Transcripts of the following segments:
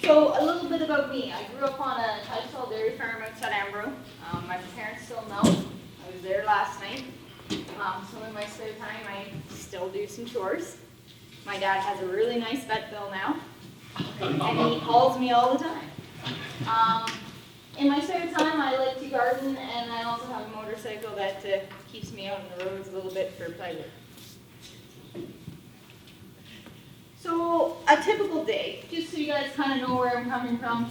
So a little bit about me. I grew up on a Title dairy farm outside Ambro. My parents still know. I was there last night. So in my spare time, I still do some chores. My dad has a really nice vet bill now, and he calls me all the time. In my spare time, I like to garden, and I also have a motorcycle that keeps me out on the roads a little bit for pleasure. So a typical day, just so you guys kind of know where I'm coming from.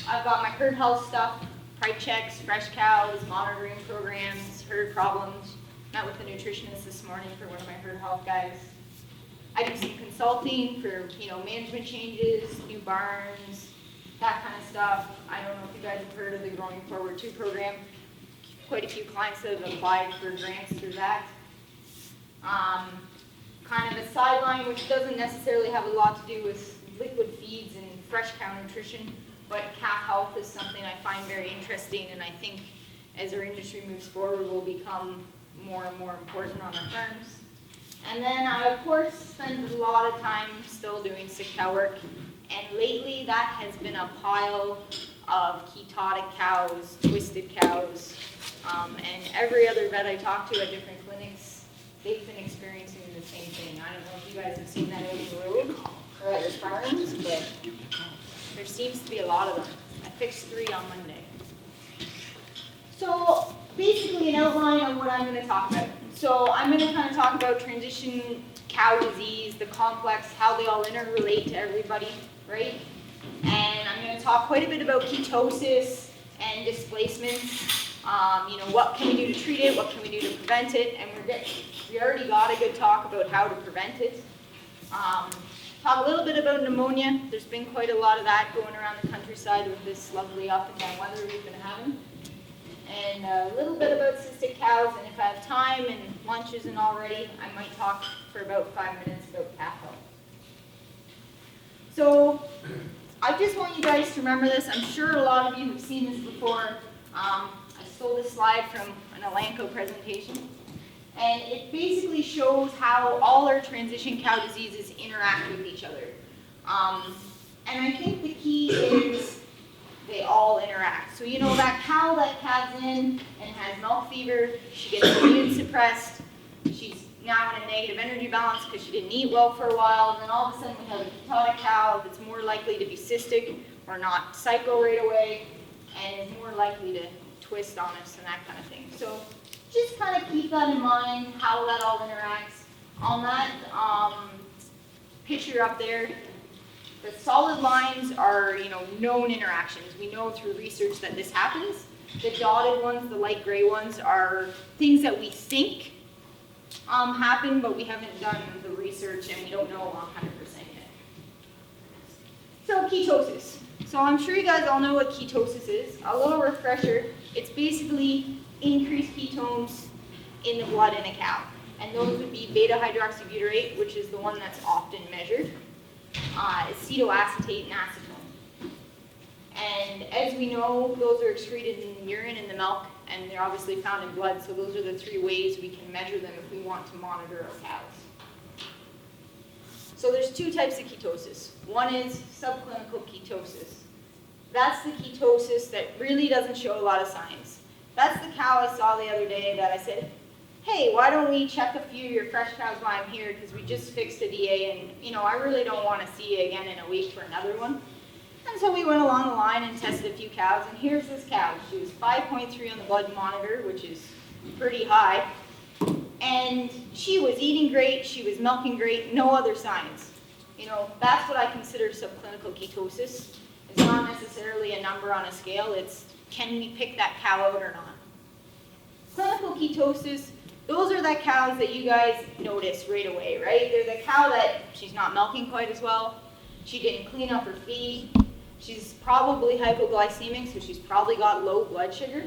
I've got my herd health stuff, pride checks, fresh cows, monitoring programs, herd problems. Met with a nutritionist this morning for one of my herd health guys. I do some consulting for, management changes, new barns, that kind of stuff. I don't know if you guys have heard of the Growing Forward 2 program. Quite a few clients that have applied for grants through that. Kind of a sideline, which doesn't necessarily have a lot to do with liquid feeds and fresh cow nutrition, but calf health is something I find very interesting, and I think as our industry moves forward will become more and more important on our farms. And then I, of course, spend a lot of time still doing sick cow work, and lately that has been a pile of ketotic cows, twisted cows, and every other vet I talk to at different clinics, they've been experiencing the same thing. I don't know if you guys have seen that out on the road or at your farms, but there seems to be a lot of them. I fixed 3 on Monday. So basically an outline of what I'm going to talk about. So I'm going to kind of talk about transition cow disease, the complex, how they all interrelate to everybody, right? And I'm going to talk quite a bit about ketosis and displacements. What can we do to treat it? What can we do to prevent it? And we already got a good talk about how to prevent it. Talk a little bit about pneumonia. There's been quite a lot of that going around the countryside with this lovely up and down weather we've been having. And a little bit about cystic cows, and if I have time and lunch isn't already, I might talk for about 5 minutes about calf health. So I just want you guys to remember this. I'm sure a lot of you have seen this before. I stole this slide from an Elanco presentation. And it basically shows how all our transition cow diseases interact with each other. And I think the key is they all interact. So that cow that calves in and has milk fever, she gets immune suppressed, she's now in a negative energy balance because she didn't eat well for a while, and then all of a sudden we have a ketotic cow that's more likely to be cystic or not cycle right away, and is more likely to twist on us and that kind of thing. So just kind of keep that in mind, how that all interacts. On that picture up there, the solid lines are, known interactions. We know through research that this happens. The dotted ones, the light gray ones, are things that we think happen, but we haven't done the research and we don't know 100% yet. So ketosis. So I'm sure you guys all know what ketosis is. A little refresher, it's basically increased ketones in the blood in a cow. And those would be beta-hydroxybutyrate, which is the one that's often measured, acetoacetate, and acetone. And as we know, those are excreted in urine and the milk, and they're obviously found in blood, so those are the 3 ways we can measure them if we want to monitor our cows. So there's 2 types of ketosis. One is subclinical ketosis. That's the ketosis that really doesn't show a lot of signs. That's the cow I saw the other day that I said, hey, why don't we check a few of your fresh cows while I'm here, because we just fixed a DA and I really don't want to see you again in a week for another one. And so we went along the line and tested a few cows, and here's this cow. She was 5.3 on the blood monitor, which is pretty high, and she was eating great, she was milking great, no other signs. That's what I consider subclinical ketosis. It's not necessarily a number on a scale, it's can we pick that cow out or not. Clinical ketosis, those are the cows that you guys notice right away, right? They're the cow that she's not milking quite as well, she didn't clean up her feed, she's probably hypoglycemic, so she's probably got low blood sugar.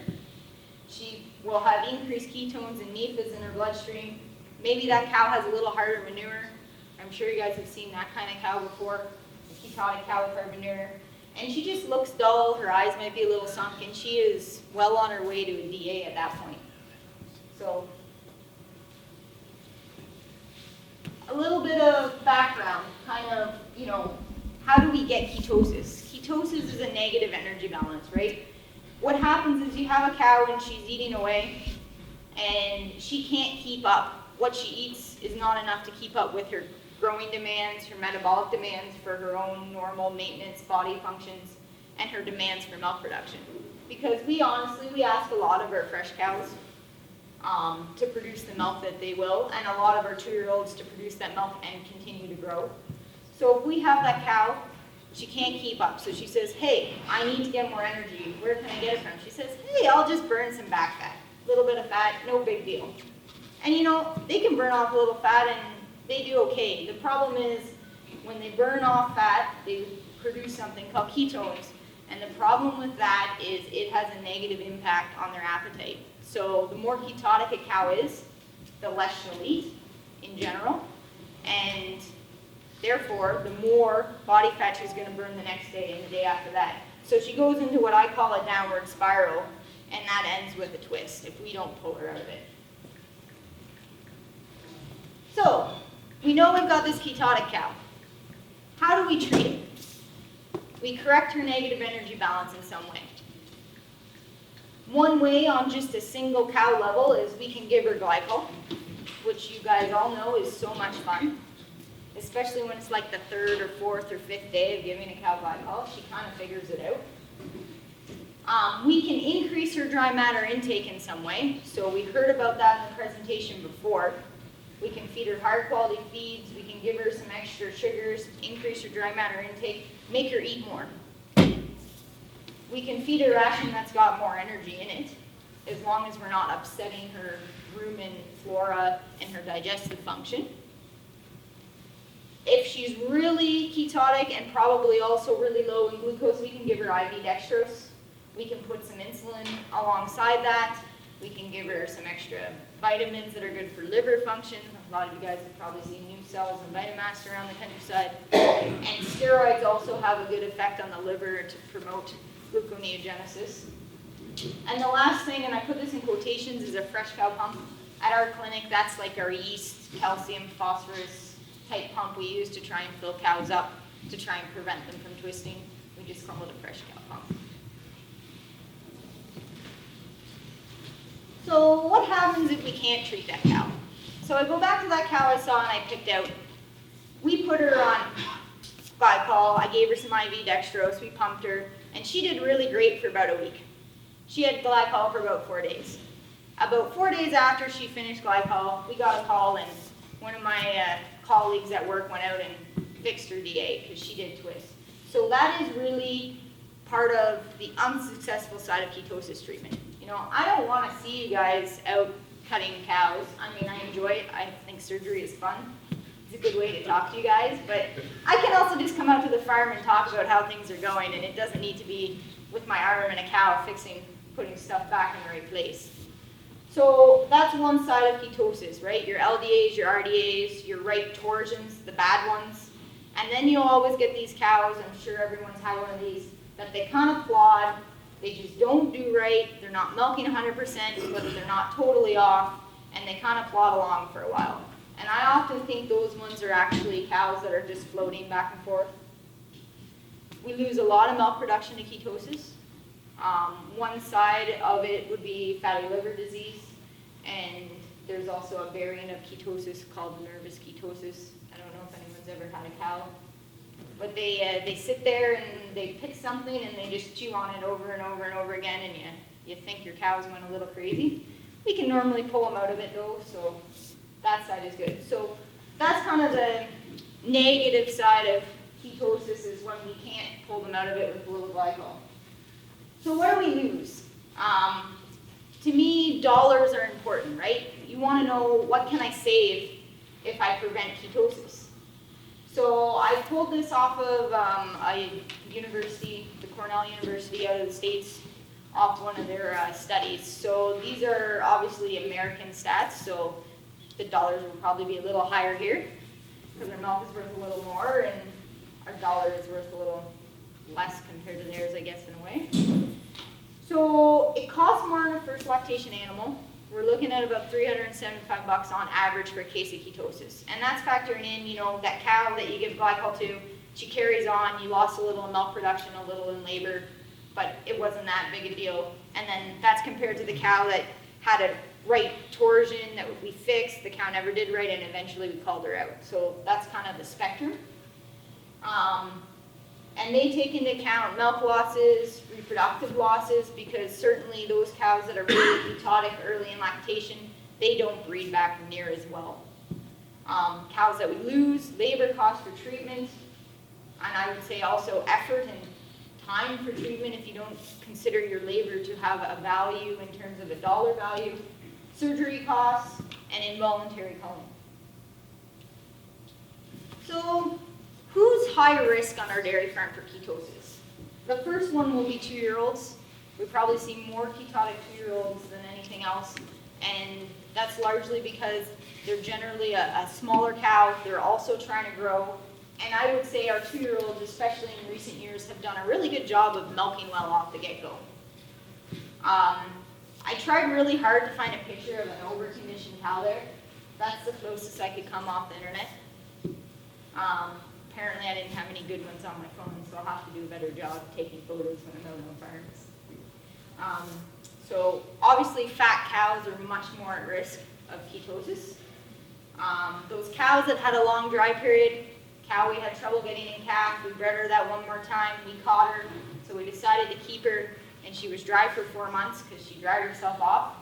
She will have increased ketones and NEFAs in her bloodstream. Maybe that cow has a little harder manure. I'm sure you guys have seen that kind of cow before, a ketotic cow with hard manure. And she just looks dull, her eyes might be a little sunk, and she is well on her way to a DA at that point. So, a little bit of background, kind of, how do we get ketosis? Ketosis is a negative energy balance, right? What happens is you have a cow and she's eating away and she can't keep up. What she eats is not enough to keep up with her growing demands, her metabolic demands for her own normal maintenance body functions, and her demands for milk production. Because we ask a lot of our fresh cows to produce the milk that they will, and a lot of our 2-year-olds to produce that milk and continue to grow. So if we have that cow, she can't keep up. So she says, hey, I need to get more energy. Where can I get it from? She says, hey, I'll just burn some back fat. A little bit of fat, no big deal. And you know, they can burn off a little fat and they do okay. The problem is when they burn off fat, they produce something called ketones. And the problem with that is it has a negative impact on their appetite. So the more ketotic a cow is, the less she'll eat in general. And therefore, the more body fat she's going to burn the next day and the day after that. So she goes into what I call a downward spiral, and that ends with a twist if we don't pull her out of it. So, we know we've got this ketotic cow. How do we treat it? We correct her negative energy balance in some way. One way on just a single cow level is we can give her glycol, which you guys all know is so much fun, especially when it's like the 3rd or 4th or 5th day of giving a cow glycol. She kind of figures it out. We can increase her dry matter intake in some way. So we heard about that in the presentation before. We can feed her higher quality feeds. We can give her some extra sugars, increase her dry matter intake, make her eat more. We can feed a ration that's got more energy in it, as long as we're not upsetting her rumen flora and her digestive function. If she's really ketotic and probably also really low in glucose, we can give her IV dextrose. We can put some insulin alongside that. We can give her some extra vitamins that are good for liver function. A lot of you guys have probably seen new cells and Vitamax around the countryside. And steroids also have a good effect on the liver to promote gluconeogenesis. And the last thing, and I put this in quotations, is a fresh cow pump. At our clinic, that's like our yeast, calcium, phosphorus type pump we use to try and fill cows up to try and prevent them from twisting. We just call it a fresh cow pump. So what happens if we can't treat that cow? So I go back to that cow I saw and I picked out. We put her on glycol. I gave her some IV dextrose. We pumped her, and she did really great for about a week. She had glycol for about 4 days. About 4 days after she finished glycol, we got a call, and one of my colleagues at work went out and fixed her DA because she did twist. So that is really part of the unsuccessful side of ketosis treatment. You know, I don't want to see you guys out cutting cows. I mean, I enjoy it. I think surgery is fun. It's a good way to talk to you guys. But I can also just come out to the farm and talk about how things are going, and it doesn't need to be with my arm and a cow putting stuff back in the right place. So that's one side of ketosis, right? Your LDAs, your RDAs, your right torsions, the bad ones. And then you'll always get these cows, I'm sure everyone's had one of these, that they kind of plod. They just don't do right. They're not milking 100%, but they're not totally off, and they kind of plod along for a while. And I often think those ones are actually cows that are just floating back and forth. We lose a lot of milk production to ketosis. One side of it would be fatty liver disease, and there's also a variant of ketosis called nervous ketosis. I don't know if anyone's ever had a cow. But they sit there and they pick something and they just chew on it over and over and over again, and you think your cows went a little crazy. We can normally pull them out of it though, so that side is good. So that's kind of the negative side of ketosis, is when we can't pull them out of it with a little glycol. So what do we lose? To me, dollars are important, right? You want to know, what can I save if I prevent ketosis? So I pulled this off of a university, the Cornell University out of the States, off one of their studies. So these are obviously American stats, so the dollars will probably be a little higher here, because our milk is worth a little more, and our dollar is worth a little less compared to theirs, I guess, in a way. So it costs more on a first lactation animal. We're looking at about $375 on average for a case of ketosis. And that's factoring in, you know, that cow that you give glycol to, she carries on, you lost a little in milk production, a little in labor, but it wasn't that big a deal. And then that's compared to the cow that had a right torsion that we fixed, the cow never did right, and eventually we called her out. So that's kind of the spectrum. And they take into account milk losses, reproductive losses, because certainly those cows that are really ketotic early in lactation, they don't breed back near as well. Cows that we lose, labor costs for treatment, and I would say also effort and time for treatment if you don't consider your labor to have a value in terms of a dollar value, surgery costs, and involuntary culling. So, who's high risk on our dairy farm for ketosis? The first one will be 2-year-olds. We probably see more ketotic 2-year-olds than anything else, and that's largely because they're generally a smaller cow. They're also trying to grow, and I would say our 2-year-olds, especially in recent years, have done a really good job of milking well off the get-go. I tried really hard to find a picture of an over-conditioned cow there. That's the closest I could come off the internet. Apparently I didn't have any good ones on my phone, so I'll have to do a better job taking photos when I'm out on farms. So obviously fat cows are much more at risk of ketosis. Those cows that had a long dry period, cow we had trouble getting in calf, we bred her that one more time, we caught her, so we decided to keep her, and she was dry for 4 months because she dried herself off.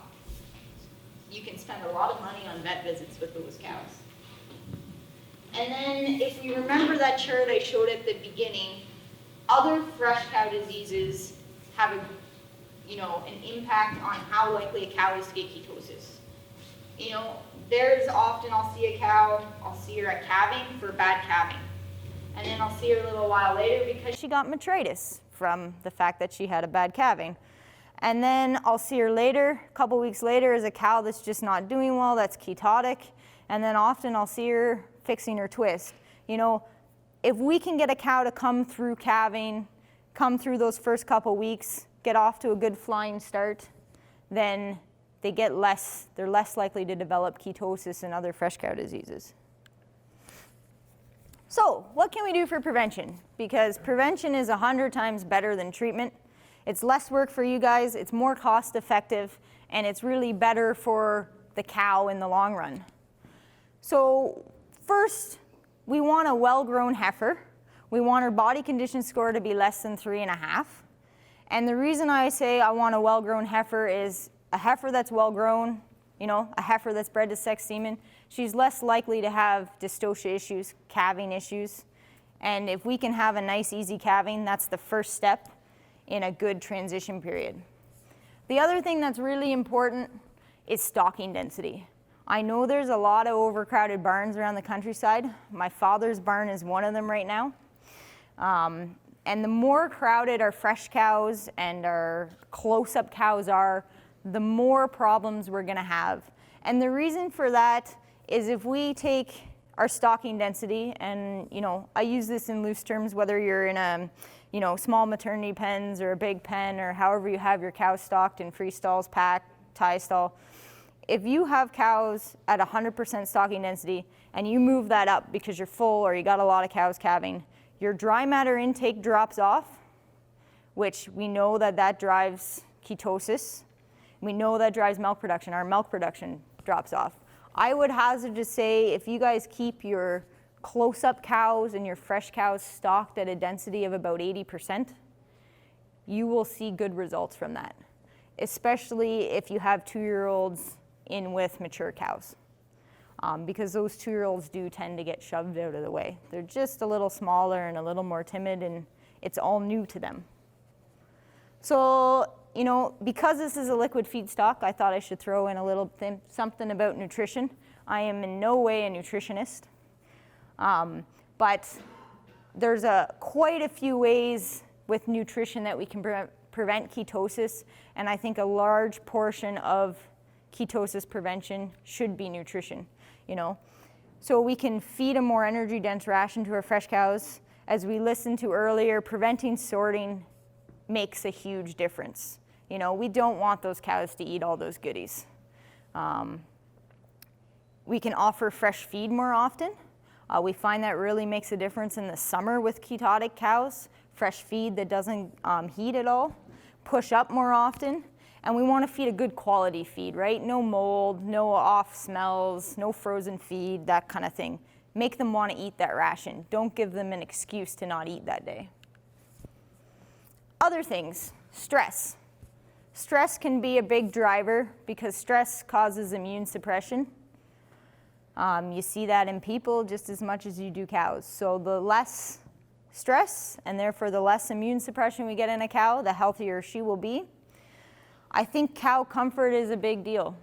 You can spend a lot of money on vet visits with those cows. And then if we remember that chart I showed at the beginning, other fresh cow diseases have an impact on how likely a cow is to get ketosis. There's often I'll see a cow, I'll see her at calving for bad calving. And then I'll see her a little while later because she got metritis from the fact that she had a bad calving. And then I'll see her later, a couple weeks later, as a cow that's just not doing well, that's ketotic. And then often I'll see her fixing her twist. If we can get a cow to come through calving, come through those first couple weeks, get off to a good flying start, then they're less likely to develop ketosis and other fresh cow diseases. So, what can we do for prevention? Because prevention is 100 times better than treatment. It's less work for you guys, it's more cost effective, and it's really better for the cow in the long run. So, first, we want a well-grown heifer. We want her body condition score to be less than 3.5. And the reason I say I want a well-grown heifer is a heifer that's well-grown, a heifer that's bred to sex semen, she's less likely to have dystocia issues, calving issues. And if we can have a nice, easy calving, that's the first step in a good transition period. The other thing that's really important is stocking density. I know there's a lot of overcrowded barns around the countryside. My father's barn is one of them right now. And the more crowded our fresh cows and our close-up cows are, the more problems we're going to have. And the reason for that is if we take our stocking density, and I use this in loose terms, whether you're in a small maternity pens or a big pen or however you have your cows stocked in free stalls, pack, tie stall. If you have cows at 100% stocking density and you move that up because you're full or you got a lot of cows calving, your dry matter intake drops off, which we know that drives ketosis. We know that drives milk production. Our milk production drops off. I would hazard to say if you guys keep your close-up cows and your fresh cows stocked at a density of about 80%, you will see good results from that, especially if you have 2-year-olds in with mature cows, because those 2-year-olds do tend to get shoved out of the way. They're just a little smaller and a little more timid, and it's all new to them. So, because this is a liquid feedstock, I thought I should throw in a little something about nutrition. I am in no way a nutritionist, but there's quite a few ways with nutrition that we can prevent ketosis, and I think a large portion of ketosis prevention should be nutrition, So we can feed a more energy-dense ration to our fresh cows. As we listened to earlier, preventing sorting makes a huge difference. We don't want those cows to eat all those goodies. We can offer fresh feed more often. We find that really makes a difference in the summer with ketotic cows. Fresh feed that doesn't heat at all, push up more often, and we want to feed a good quality feed, right? No mold, no off smells, no frozen feed, that kind of thing. Make them want to eat that ration. Don't give them an excuse to not eat that day. Other things, stress. Stress can be a big driver because stress causes immune suppression. You see that in people just as much as you do cows. So the less stress, and therefore the less immune suppression we get in a cow, the healthier she will be. I think cow comfort is a big deal.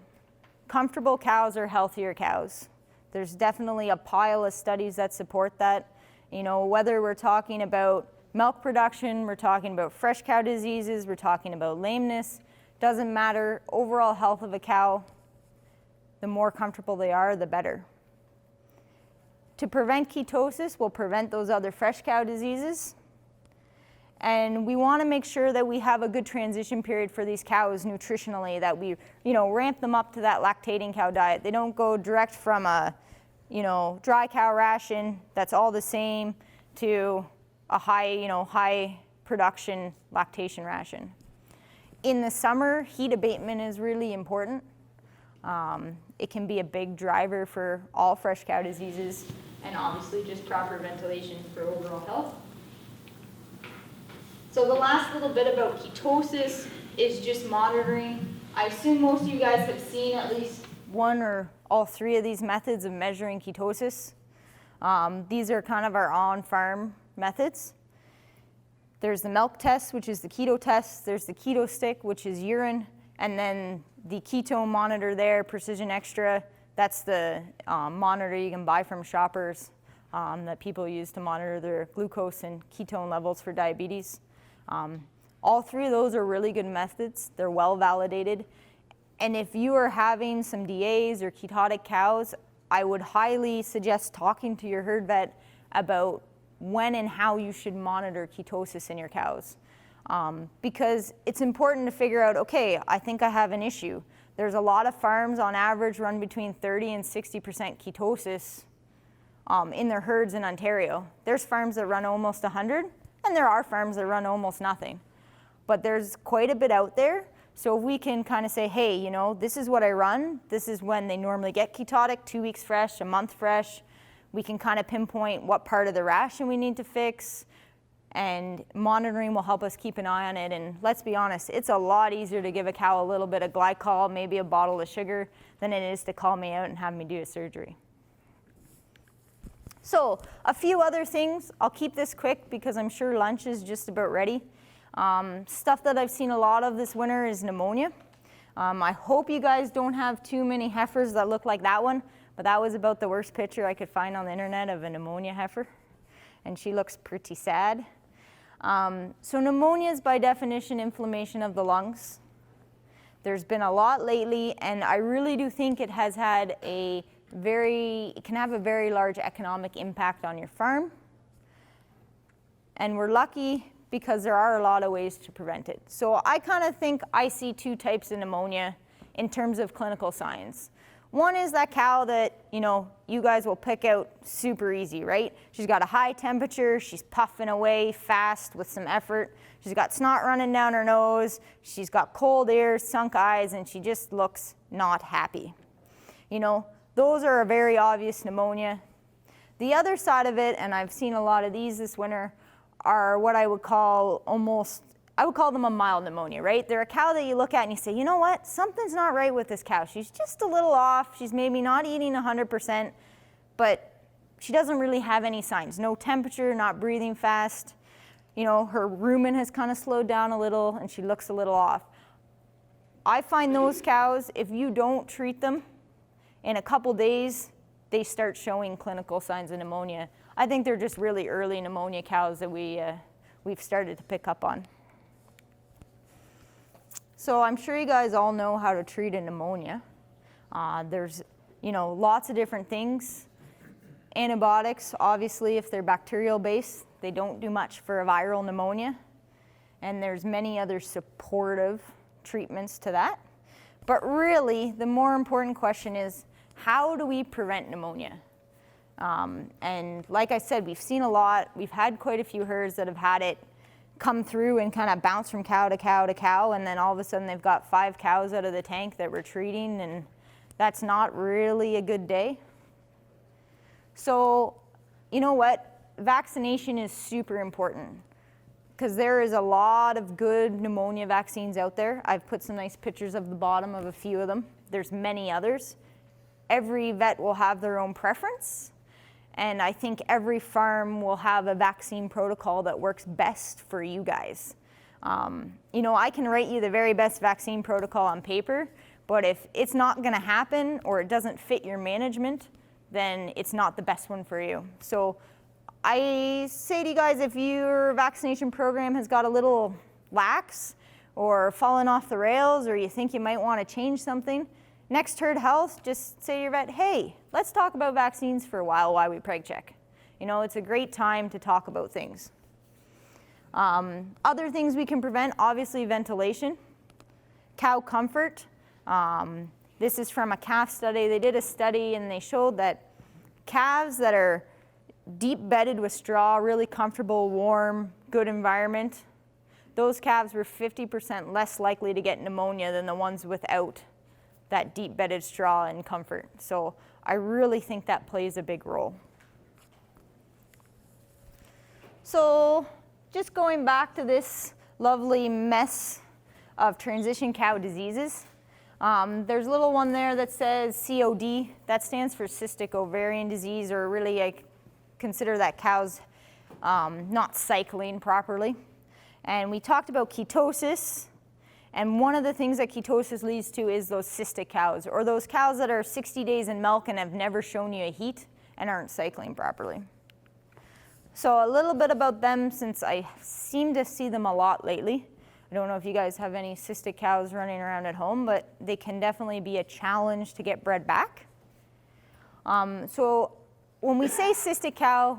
Comfortable cows are healthier cows. There's definitely a pile of studies that support that. You know, whether we're talking about milk production, we're talking about fresh cow diseases, we're talking about lameness, doesn't matter. Overall health of a cow, the more comfortable they are, the better. To prevent ketosis, we'll prevent those other fresh cow diseases. And we want to make sure that we have a good transition period for these cows nutritionally, that we, ramp them up to that lactating cow diet. They don't go direct from a, dry cow ration that's all the same to a high production lactation ration. In the summer, heat abatement is really important. It can be a big driver for all fresh cow diseases, and obviously just proper ventilation for overall health. So the last little bit about ketosis is just monitoring. I assume most of you guys have seen at least one or all three of these methods of measuring ketosis. These are kind of our on-farm methods. There's the milk test, which is the keto test. There's the keto stick, which is urine. And then the ketone monitor there, Precision Extra, that's the monitor you can buy from shoppers that people use to monitor their glucose and ketone levels for diabetes. All three of those are really good methods. They're well validated. And if you are having some DAs or ketotic cows, I would highly suggest talking to your herd vet about when and how you should monitor ketosis in your cows. Because it's important to figure out, okay, I think I have an issue. There's a lot of farms on average run between 30 and 60% ketosis in their herds in Ontario. There's farms that run almost 100, and there are farms that run almost nothing. But there's quite a bit out there. So if we can kind of say, hey, this is what I run. This is when they normally get ketotic, 2 weeks fresh, a month fresh. We can kind of pinpoint what part of the ration we need to fix. And monitoring will help us keep an eye on it. And let's be honest, it's a lot easier to give a cow a little bit of glycol, maybe a bottle of sugar, than it is to call me out and have me do a surgery. So a few other things. I'll keep this quick because I'm sure lunch is just about ready. Stuff that I've seen a lot of this winter is pneumonia. I hope you guys don't have too many heifers that look like that one, but that was about the worst picture I could find on the internet of a pneumonia heifer, and she looks pretty sad. So pneumonia is by definition inflammation of the lungs. There's been a lot lately, and I really do think it has had it can have a very large economic impact on your farm. And we're lucky because there are a lot of ways to prevent it. So I kind of think I see two types of pneumonia in terms of clinical signs. One is that cow that, you guys will pick out super easy, right? She's got a high temperature, she's puffing away fast with some effort, she's got snot running down her nose, she's got cold ears, sunk eyes, and she just looks not happy. Those are a very obvious pneumonia. The other side of it, and I've seen a lot of these this winter, are what I would call them a mild pneumonia, right? They're a cow that you look at and you say, you know what, something's not right with this cow. She's just a little off. She's maybe not eating 100%, but she doesn't really have any signs. No temperature, not breathing fast. Her rumen has kind of slowed down a little and she looks a little off. I find those cows, if you don't treat them, in a couple days, they start showing clinical signs of pneumonia. I think they're just really early pneumonia cows that we've started to pick up on. So I'm sure you guys all know how to treat a pneumonia. There's, lots of different things. Antibiotics, obviously, if they're bacterial based, they don't do much for a viral pneumonia. And there's many other supportive treatments to that. But really, the more important question is, how do we prevent pneumonia? And like I said, we've seen a lot. We've had quite a few herds that have had it come through and kind of bounce from cow to cow to cow, and then all of a sudden they've got 5 cows out of the tank that we're treating, and that's not really a good day. So, you know what? Vaccination is super important because there is a lot of good pneumonia vaccines out there. I've put some nice pictures of the bottom of a few of them. There's many others. Every vet will have their own preference, and I think every farm will have a vaccine protocol that works best for you guys. You know, I can write you the very best vaccine protocol on paper, but if it's not gonna happen or it doesn't fit your management, then it's not the best one for you. So I say to you guys, if your vaccination program has got a little lax or fallen off the rails, or you think you might want to change something, next herd health, just say to your vet, hey, let's talk about vaccines for a while we preg check. You know, it's a great time to talk about things. Other things we can prevent, obviously ventilation, cow comfort. This is from a calf study. They did a study and they showed that calves that are deep bedded with straw, really comfortable, warm, good environment, those calves were 50% less likely to get pneumonia than the ones without that deep bedded straw and comfort. So I really think that plays a big role. So just going back to this lovely mess of transition cow diseases, there's a little one there that says COD. That stands for cystic ovarian disease, or really I consider that cows not cycling properly. And we talked about ketosis, and one of the things that ketosis leads to is those cystic cows, or those cows that are 60 days in milk and have never shown you a heat and aren't cycling properly. So a little bit about them, since I seem to see them a lot lately. I don't know if you guys have any cystic cows running around at home, but they can definitely be a challenge to get bred back. So when we say cystic cow,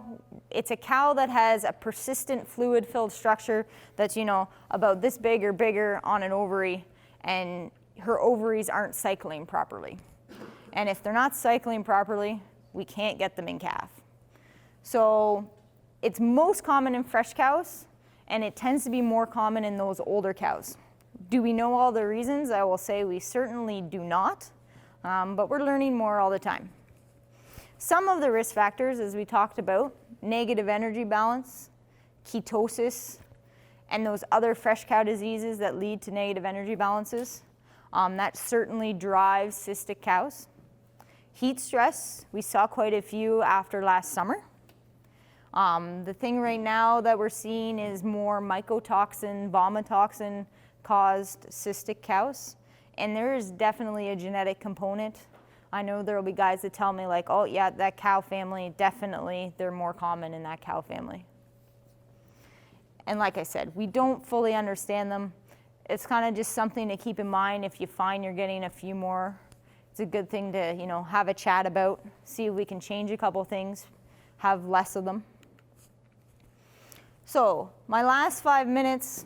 it's a cow that has a persistent fluid-filled structure that's, you know, about this big or bigger on an ovary, and her ovaries aren't cycling properly. And if they're not cycling properly, we can't get them in calf. So it's most common in fresh cows, and it tends to be more common in those older cows. Do we know all the reasons? I will say we certainly do not, but we're learning more all the time. Some of the risk factors, as we talked about, negative energy balance, ketosis, and those other fresh cow diseases that lead to negative energy balances, that certainly drives cystic cows. Heat stress, we saw quite a few after last summer. The thing right now that we're seeing is more mycotoxin, vomitoxin caused cystic cows, and there is definitely a genetic component. I know there will be guys that tell me like, oh yeah, that cow family, definitely, they're more common in that cow family. And like I said, we don't fully understand them. It's kind of just something to keep in mind if you find you're getting a few more. It's a good thing to, you know, have a chat about, see if we can change a couple things, have less of them. So my last 5 minutes,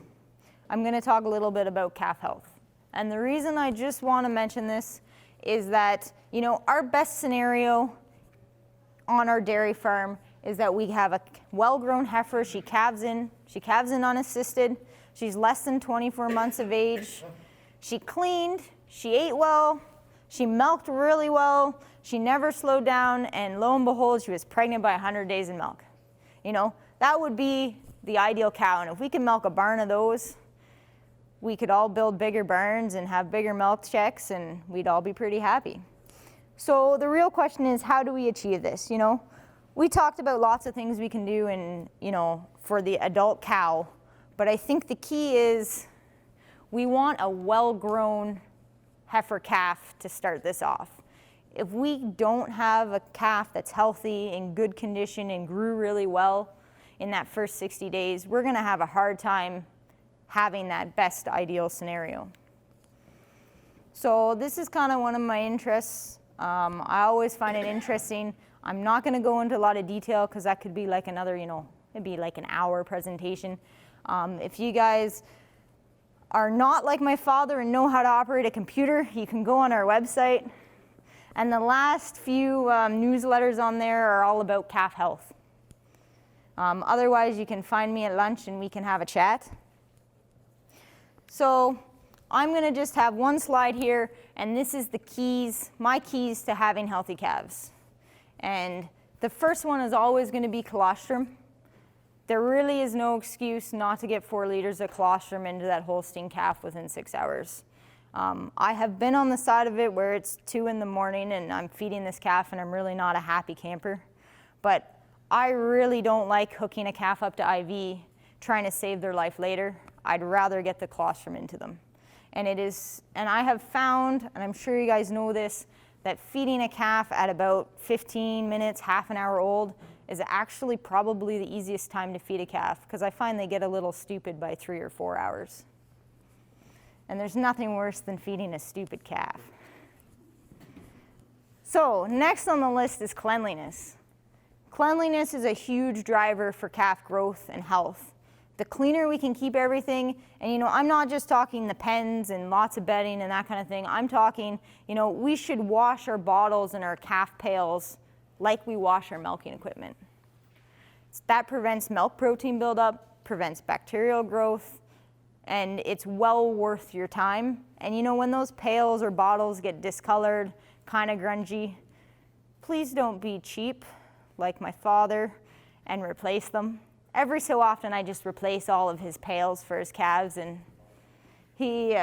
I'm going to talk a little bit about calf health. And the reason I just want to mention this is that, you know, our best scenario on our dairy farm is that we have a well-grown heifer. She calves in unassisted. She's less than 24 months of age. She cleaned, she ate well, she milked really well, she never slowed down, and lo and behold, she was pregnant by 100 days in milk. You know, that would be the ideal cow, and if we could milk a barn of those, we could all build bigger barns and have bigger milk checks, and we'd all be pretty happy. So the real question is, how do we achieve this? You know, we talked about lots of things we can do in, you know, for the adult cow, but I think the key is we want a well-grown heifer calf to start this off. If we don't have a calf that's healthy, in good condition, and grew really well in that first 60 days, we're gonna have a hard time having that best ideal scenario. So this is kind of one of my interests. I always find it interesting. I'm not going to go into a lot of detail because that could be like another, you know, it'd be like an hour presentation. If you guys are not like my father and know how to operate a computer, you can go on our website And the last few newsletters on there are all about calf health. Otherwise, you can find me at lunch and we can have a chat. So I'm going to just have one slide here, and this is the keys, my keys to having healthy calves. And the first one is always going to be colostrum. There really is no excuse not to get 4 liters of colostrum into that Holstein calf within 6 hours. I have been on the side of it where it's 2 in the morning and I'm feeding this calf and I'm really not a happy camper. But I really don't like hooking a calf up to IV, trying to save their life later. I'd rather get the colostrum into them. And I have found, and I'm sure you guys know this, that feeding a calf at about 15 minutes, half an hour old, is actually probably the easiest time to feed a calf, because I find they get a little stupid by 3 or 4 hours. And there's nothing worse than feeding a stupid calf. So next on the list is cleanliness. Cleanliness is a huge driver for calf growth and health. The cleaner we can keep everything, and I'm not just talking the pens and lots of bedding and that kind of thing. I'm talking, we should wash our bottles and our calf pails like we wash our milking equipment. That prevents milk protein buildup, prevents bacterial growth, and it's well worth your time. And when those pails or bottles get discolored, kind of grungy, please don't be cheap like my father and replace them. Every so often I just replace all of his pails for his calves, and he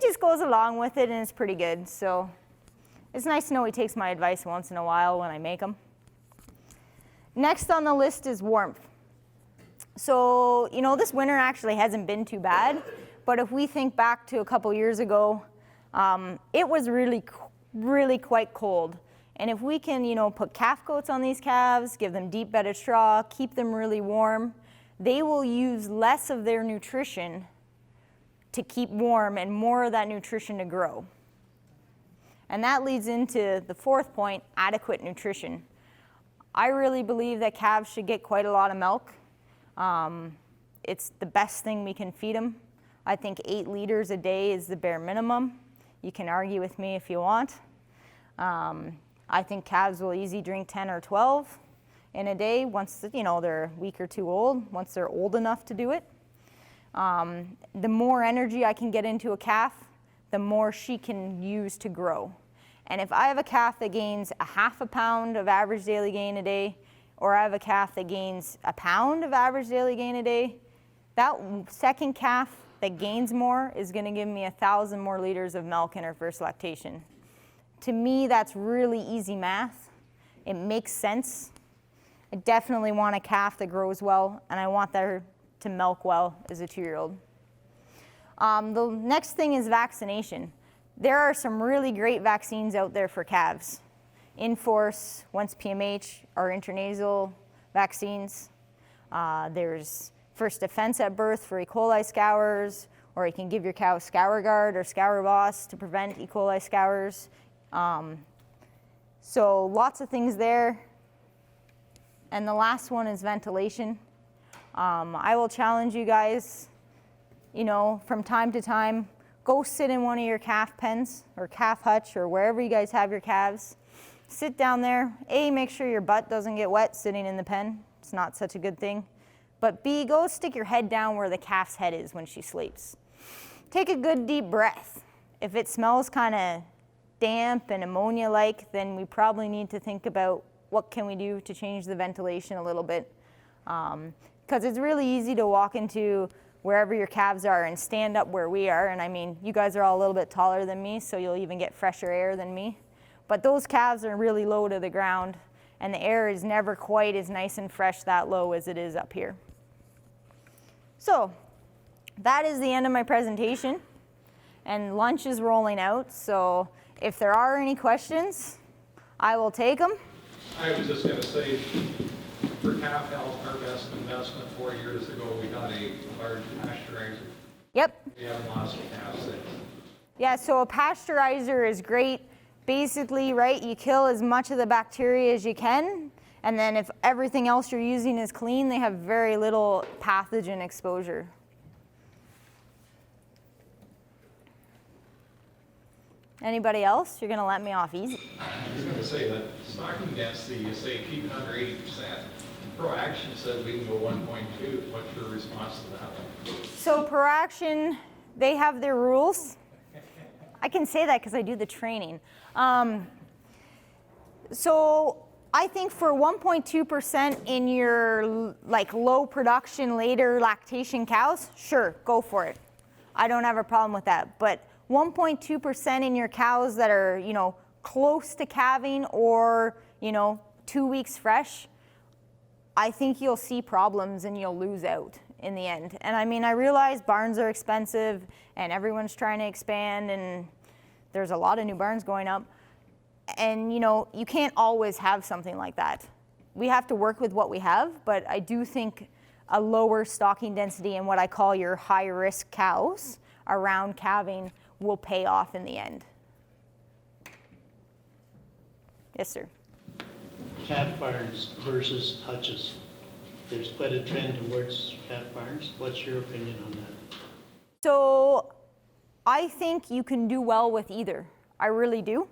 just goes along with it, and it's pretty good. So it's nice to know he takes my advice once in a while when I make them. Next on the list is warmth. So, this winter actually hasn't been too bad, but if we think back to a couple years ago, it was really quite cold. And if we can, put calf coats on these calves, give them deep bedded straw, keep them really warm, they will use less of their nutrition to keep warm and more of that nutrition to grow. And that leads into the fourth point, adequate nutrition. I really believe that calves should get quite a lot of milk. It's the best thing we can feed them. I think 8 liters a day is the bare minimum. You can argue with me if you want. I think calves will easily drink 10 or 12 in a day once they're a week or 2 old, once they're old enough to do it. The more energy I can get into a calf, the more she can use to grow. And if I have a calf that gains a half a pound of average daily gain a day, or I have a calf that gains a pound of average daily gain a day, that second calf that gains more is going to give me 1,000 more liters of milk in her first lactation. To me, that's really easy math. It makes sense. I definitely want a calf that grows well, and I want her to milk well as a 2-year-old. The next thing is vaccination. There are some really great vaccines out there for calves. Enforce, Once PMH, are intranasal vaccines. There's First Defense at birth for E. coli scours, or you can give your cow Scour Guard or Scour Boss to prevent E. coli scours. So lots of things there. And the last one is ventilation. I will challenge you guys, from time to time, go sit in one of your calf pens or calf hutch or wherever you guys have your calves. Sit down there. A, make sure your butt doesn't get wet sitting in the pen. It's not such a good thing. But B, go stick your head down where the calf's head is when she sleeps. Take a good deep breath. If it smells kind of damp and ammonia-like, then we probably need to think about what can we do to change the ventilation a little bit. Because it's really easy to walk into wherever your calves are and stand up where we are. And I mean, you guys are all a little bit taller than me, so you'll even get fresher air than me. But those calves are really low to the ground, and the air is never quite as nice and fresh that low as it is up here. So that is the end of my presentation, and lunch is rolling out. So if there are any questions, I will take them. I was just going to say, for calf health, our best investment 4 years ago, we got a large pasteurizer. Yep. We haven't lost a calf since. Yeah, so a pasteurizer is great. Basically, right, you kill as much of the bacteria as you can, and then if everything else you're using is clean, they have very little pathogen exposure. Anybody else? You're gonna let me off easy. I was gonna say that stocking density, you say keep it under 80%. ProAction says we can go 1.2. What's your response to that? So ProAction, they have their rules. I can say that because I do the training. So I think for 1.2% in your like low production, later lactation cows, sure, go for it. I don't have a problem with that. But 1.2% in your cows that are, you know, close to calving or, you know, 2 weeks fresh, I think you'll see problems and you'll lose out in the end. And I mean, I realize barns are expensive and everyone's trying to expand and there's a lot of new barns going up. And you know, you can't always have something like that. We have to work with what we have, but I do think a lower stocking density in what I call your high risk cows around calving will pay off in the end. Yes, sir. Calf barns versus hutches. There's quite a trend towards calf barns. What's your opinion on that? So I think you can do well with either. I really do.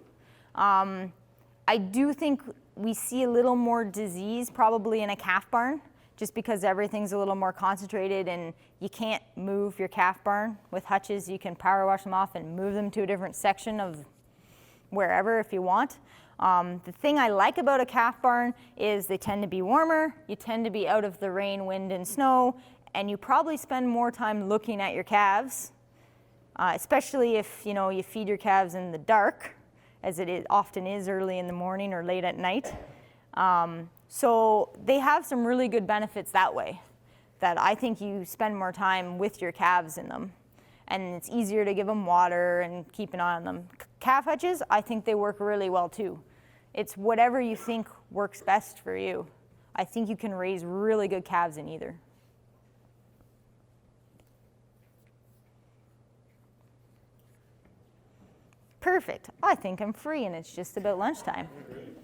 I do think we see a little more disease probably in a calf barn just because everything's a little more concentrated and you can't move your calf barn. With hutches, you can power wash them off and move them to a different section of wherever if you want. The thing I like about a calf barn is they tend to be warmer, you tend to be out of the rain, wind, and snow, and you probably spend more time looking at your calves, especially if you know you feed your calves in the dark, as it often is early in the morning or late at night. So they have some really good benefits that way, that I think you spend more time with your calves in them. And it's easier to give them water and keep an eye on them. Calf hutches, I think they work really well too. It's whatever you think works best for you. I think you can raise really good calves in either. Perfect. I think I'm free and it's just about lunchtime.